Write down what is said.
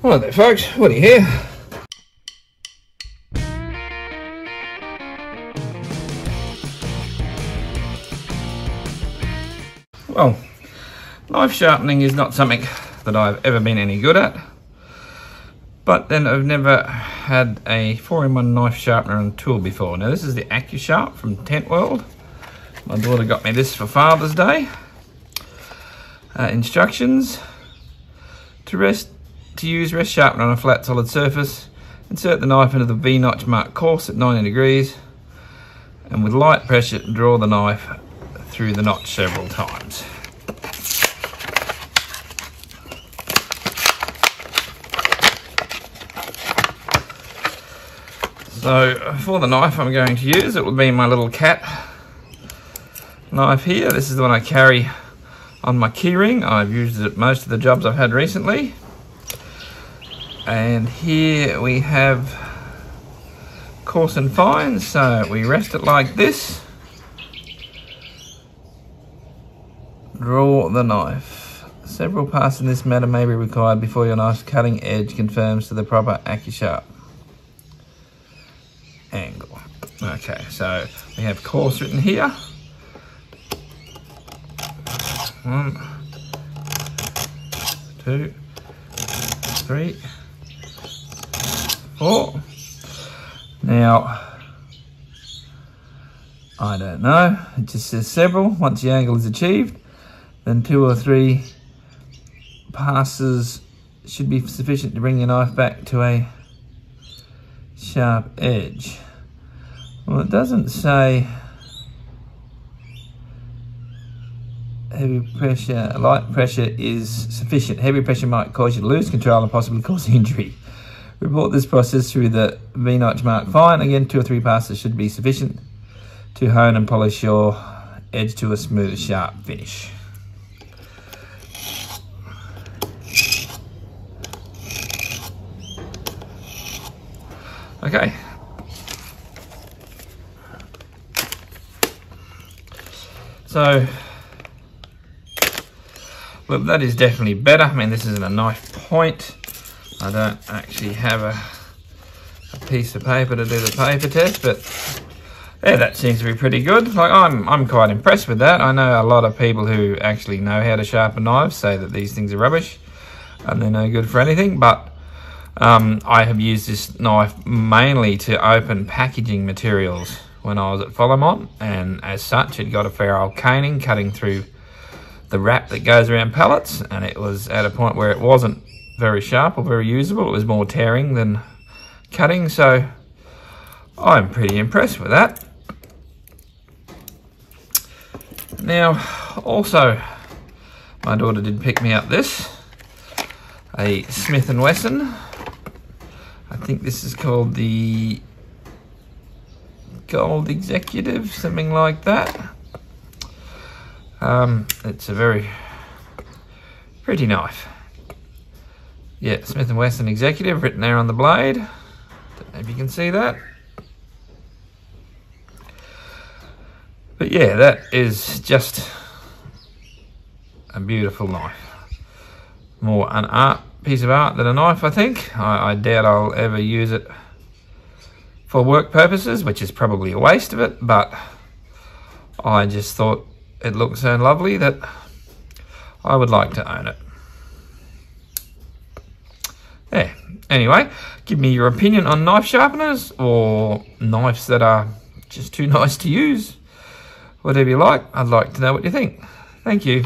Hello there folks, Woody here. Well, knife sharpening is not something that I've ever been any good at, but then I've never had a 4-in-1 knife sharpener and tool before. Now this is the Accusharp from Tent World. My daughter got me this for Father's Day. Instructions: to use rest sharpener on a flat solid surface, insert the knife into the V-notch marked course at 90 degrees, and with light pressure draw the knife through the notch several times. So for the knife I'm going to use, it will be my little cat knife here. This is the one I carry on my keyring. I've used it at most of the jobs I've had recently. And here we have coarse and fine, so we rest it like this. Draw the knife. Several passes in this matter may be required before your knife's cutting edge confirms to the proper Accusharp angle. Okay, so we have coarse written here. 1, 2, 3, 4. Now, I don't know, it just says several. Once the angle is achieved, then 2 or 3 passes should be sufficient to bring your knife back to a sharp edge. Well, it doesn't say heavy pressure. Light pressure is sufficient. Heavy pressure might cause you to lose control and possibly cause injury. Report this process through the V-notch marked fine. Again, 2 or 3 passes should be sufficient to hone and polish your edge to a smooth, sharp finish. Okay. So, well, that is definitely better. I mean, this isn't a knife point. I don't actually have a piece of paper to do the paper test, but yeah, that seems to be pretty good. Like, I'm quite impressed with that. I know a lot of people who actually know how to sharpen knives say that these things are rubbish and they're no good for anything, but I have used this knife mainly to open packaging materials when I was at Follamont, and as such it got a fair old caning cutting through the wrap that goes around pallets, and it was at a point where it wasn't very sharp or very usable. It was more tearing than cutting, so I'm pretty impressed with that. Now, also, my daughter did pick me up this, a Smith&Wesson. I think this is called the Gold Executive, something like that. It's a very pretty knife. Yeah, Smith&Wesson Executive written there on the blade. Don't know if you can see that. But yeah, that is just a beautiful knife. More an piece of art than a knife, I think. I doubt I'll ever use it for work purposes, which is probably a waste of it, but I just thought it looked so lovely that I would like to own it. Yeah, anyway, give me your opinion on knife sharpeners or knives that are just too nice to use. Whatever you like, I'd like to know what you think. Thank you.